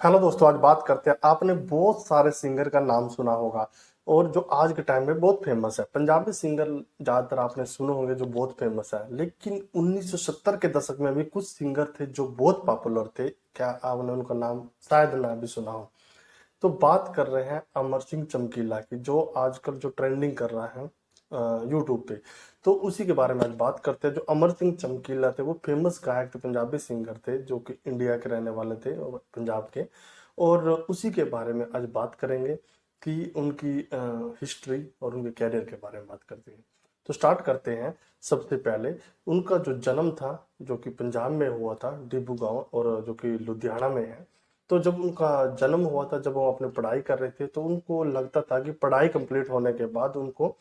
Hello दोस्तों, आज बात करते हैं। आपने बहुत सारे सिंगर का नाम सुना होगा और जो आज के टाइम में बहुत फेमस है। पंजाबी सिंगर ज्यादातर आपने सुने होंगे जो बहुत फेमस है, लेकिन 1970 के दशक में भी कुछ सिंगर थे जो बहुत पॉपुलर थे। क्या आपने उनका नाम शायद ना भी सुना हो? तो बात कर रहे हैं अमर सिंह चमकीला की, जो आजकल जो ट्रेंडिंग कर रहा है यूट्यूब पे। तो उसी के बारे में आज बात करते हैं। जो अमर सिंह चमकीला थे वो फेमस गायक थे, पंजाबी सिंगर थे जो कि इंडिया के रहने वाले थे और पंजाब के। और उसी के बारे में आज बात करेंगे कि उनकी हिस्ट्री और उनके कैरियर के बारे में बात करते हैं। तो स्टार्ट करते हैं। सबसे पहले उनका जो जन्म था, जो कि पंजाब में हुआ था, डिब्रू गांव, और जो कि लुधियाना में है। तो जब उनका जन्म हुआ था, जब वो अपने पढ़ाई कर रहे थे, तो उनको लगता था कि पढ़ाई कंप्लीट होने के बाद उनको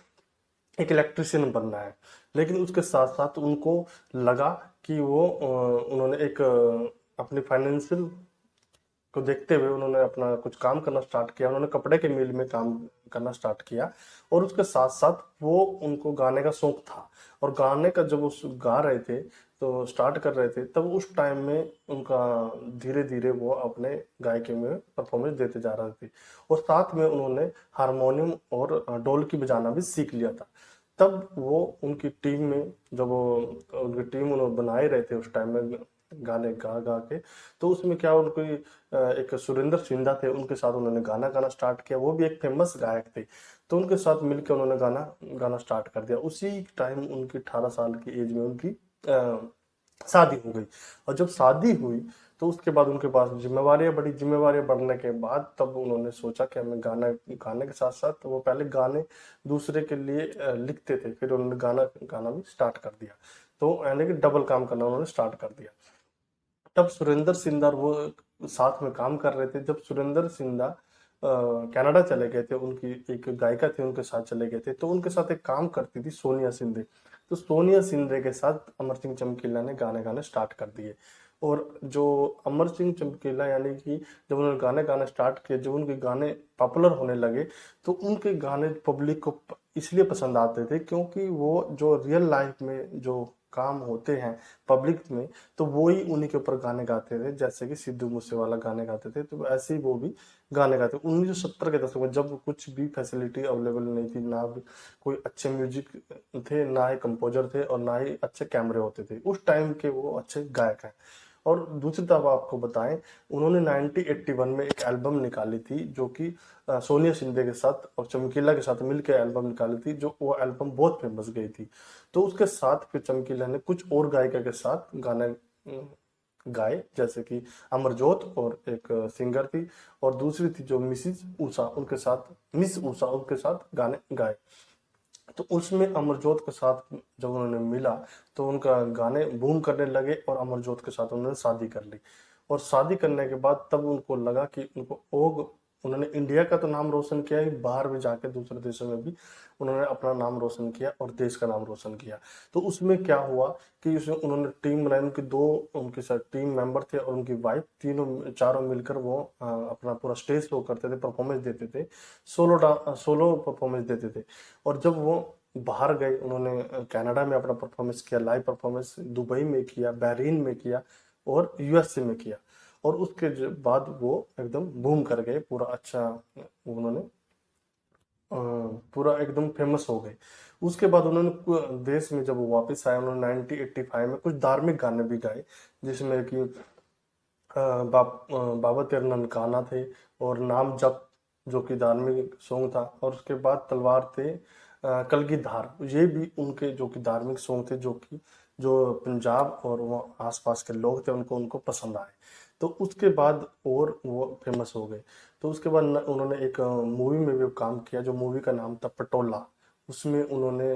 एक इलेक्ट्रिशियन बनना है। लेकिन उसके साथ साथ उनको लगा कि वो उन्होंने एक अपनी फाइनेंशियल को देखते हुए उन्होंने अपना कुछ काम करना स्टार्ट किया। उन्होंने कपड़े के मिल में काम करना स्टार्ट किया। और उसके साथ साथ वो उनको गाने का शौक था। और गाने का जब वो गा रहे थे, तो स्टार्ट कर रहे थे, तब उस टाइम में उनका धीरे धीरे वो अपने गायकी में परफॉर्मेंस देते जा रहे थे। और साथ में उन्होंने हारमोनियम और ढोलकी बजाना भी सीख लिया था। तब वो उनकी टीम में, जब वो उनकी टीम उन्होंने बनाए रहे थे उस टाइम में गाने गा गा के, तो उसमें क्या उनको एक सुरेंद्र सिंधा थे, उनके साथ उन्होंने गाना गाना स्टार्ट किया। वो भी एक फेमस गायक थे। तो उनके साथ मिलकर उन्होंने गाना गाना स्टार्ट कर दिया। उसी टाइम उनकी 18 साल की एज में उनकी शादी हो गई। और जब शादी हुई, तो उसके बाद उनके पास जिम्मेवारियां बढ़ी। जिम्मेवारियां बढ़ने के बाद तब उन्होंने सोचा कि हमें गाना गाने के साथ साथ, तो वो पहले गाने दूसरे के लिए लिखते थे, फिर उन्होंने गाना गाना भी स्टार्ट कर दिया। तो यानी कि डबल काम करना उन्होंने स्टार्ट कर दिया। तब सुरेंद्र सिंह और वो साथ में काम कर रहे थे। जब सुरेंद्र सिंह कनाडा चले गए थे, उनकी एक गायिका थी उनके साथ चले गए थे, तो उनके साथ एक काम करती थी सोनिया सिंधे। तो सोनिया सिंधे के साथ अमर सिंह चमकीला ने गाने गाने स्टार्ट कर दिए। और जो अमर सिंह चमकीला, यानी कि जब उन्होंने गाने गाना स्टार्ट किए, जब उनके गाने पॉपुलर होने लगे, तो उनके गाने पब्लिक को इसलिए पसंद आते थे क्योंकि वो जो रियल लाइफ में जो काम होते हैं पब्लिक में, तो वो ही उन्हीं के ऊपर गाने गाते थे। जैसे कि सिद्धू मूसेवाला गाने गाते थे, तो ऐसे ही वो भी गाने गाते। 1970 के दशक में जब कुछ भी फैसिलिटी अवेलेबल नहीं थी, ना भी कोई अच्छे म्यूजिक थे, ना ही कंपोजर थे, और ना ही अच्छे कैमरे होते थे, उस टाइम के वो अच्छे गायक हैं। और दूसरी तरफ आपको बताएं, उन्होंने 1981 में एक एल्बम निकाली थी, जो कि सोनिया शिंदे के साथ और चमकीला के साथ मिलकर एल्बम निकाली थी, जो वो एल्बम बहुत फेमस गई थी। तो उसके साथ फिर चमकीला ने कुछ और गायिका के साथ गाने गाए, जैसे कि अमरजोत, और एक सिंगर थी, और दूसरी थी जो मिसिस उषा, उनके साथ मिस उषा, उनके साथ गाने गाए। तो उसमें अमरजोत के साथ जब उन्होंने मिला, तो उनका गाने बूम करने लगे, और अमरजोत के साथ उन्होंने शादी कर ली। और शादी करने के बाद तब उनको लगा कि उनको और उन्होंने इंडिया का तो नाम रोशन किया ही, बाहर भी जाके दूसरे देशों में भी उन्होंने अपना नाम रोशन किया और देश का नाम रोशन किया। तो उसमें क्या हुआ कि उसमें उन्होंने टीम बनाई। उनके दो उनके साथ टीम मेंबर थे, और उनकी वाइफ, तीनों चारों मिलकर वो अपना पूरा स्टेज शो करते थे, परफॉर्मेंस देते थे, सोलो परफॉर्मेंस देते थे। और जब वो बाहर गए, उन्होंने कनाडा में अपना परफॉर्मेंस किया, लाइव परफॉर्मेंस दुबई में किया, बहरीन में किया, और यूएसए में किया। और उसके बाद वो एकदम बूम कर गए, पूरा अच्छा उन्होंने अ, पूरा एकदम फेमस हो गए। उसके बाद उन्होंने देश में जब वो वापस आए, उन्होंने 1985 में कुछ धार्मिक गाने भी गाए, जिसमें कि बाबा तेरे ननकाना थे, और नाम जप, जो कि धार्मिक सॉन्ग था। और उसके बाद तलवार थे, कलगी धार, ये भी उनके जो कि धार्मिक सॉन्ग थे, जो कि जो पंजाब और वो आसपास के लोग थे उनको उनको पसंद आए। तो उसके बाद और वो फेमस हो गए। तो उसके बाद उन्होंने एक मूवी में भी काम किया, जो मूवी का नाम था पटोला। उसमें उन्होंने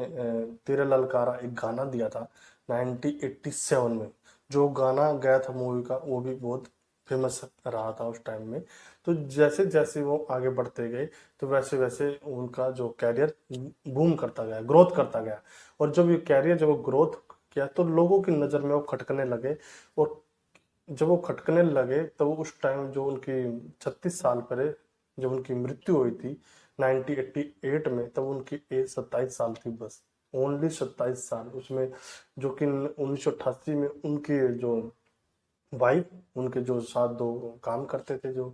तेरे ललकारा एक गाना दिया था 1987 में। जो गाना गया था मूवी का, वो भी बहुत फेमस रहा था उस टाइम में। तो जैसे जैसे वो आगे बढ़ते गए, तो वैसे वैसे उनका जो कैरियर बूम करता गया, ग्रोथ करता गया। और जब ये कैरियर जब वो ग्रोथ किया, तो लोगों की नज़र में वो खटकने लगे। और जब वो खटकने लगे, तब उस टाइम जो उनकी 36 साल पहले जब उनकी मृत्यु हुई थी 1988 में, तब उनकी एज 27 साल थी, बस ओनली 27 साल। उसमें जो कि 1988 में उनकी जो वाइफ, उनके जो साथ दो काम करते थे जो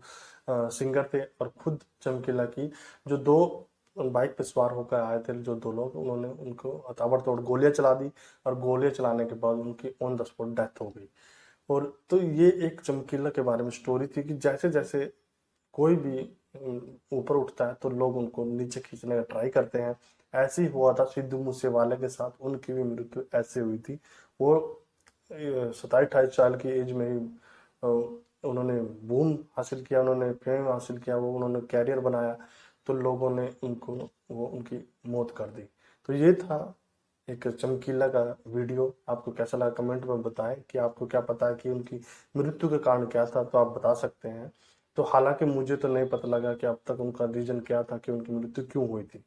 सिंगर थे, और खुद चमकीला की जो दो बाइक पे सवार होकर आए थे जो दो लोग, उन्होंने उनको ताबड़तोड़ गोलियां चला दी, और गोलियां चलाने के बाद उनकी ऑन द स्पॉट डेथ हो गई। और तो ये एक चमकीला के बारे में स्टोरी थी कि जैसे जैसे कोई भी ऊपर उठता है तो लोग उनको नीचे खींचने का ट्राई करते हैं। ऐसे ही हुआ था सिद्धू मूसेवाले के साथ, उनकी भी मृत्यु ऐसे हुई थी। वो 27-28 साल की एज में ही अ, उन्होंने बूम हासिल किया, उन्होंने फेम हासिल किया, वो उन्होंने कैरियर बनाया, तो लोगों ने उनको वो उनकी मौत कर दी। तो ये था एक चमकीला का वीडियो। आपको कैसा लगा कमेंट में बताएं कि आपको क्या पता है कि उनकी मृत्यु का कारण क्या था, तो आप बता सकते हैं। तो हालांकि मुझे तो नहीं पता लगा कि अब तक उनका रीजन क्या था कि उनकी मृत्यु क्यों हुई थी।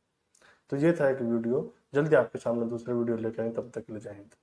तो ये था एक वीडियो। जल्दी आपके सामने दूसरे वीडियो लेकर आए, तब तक के लिए जय हिंद।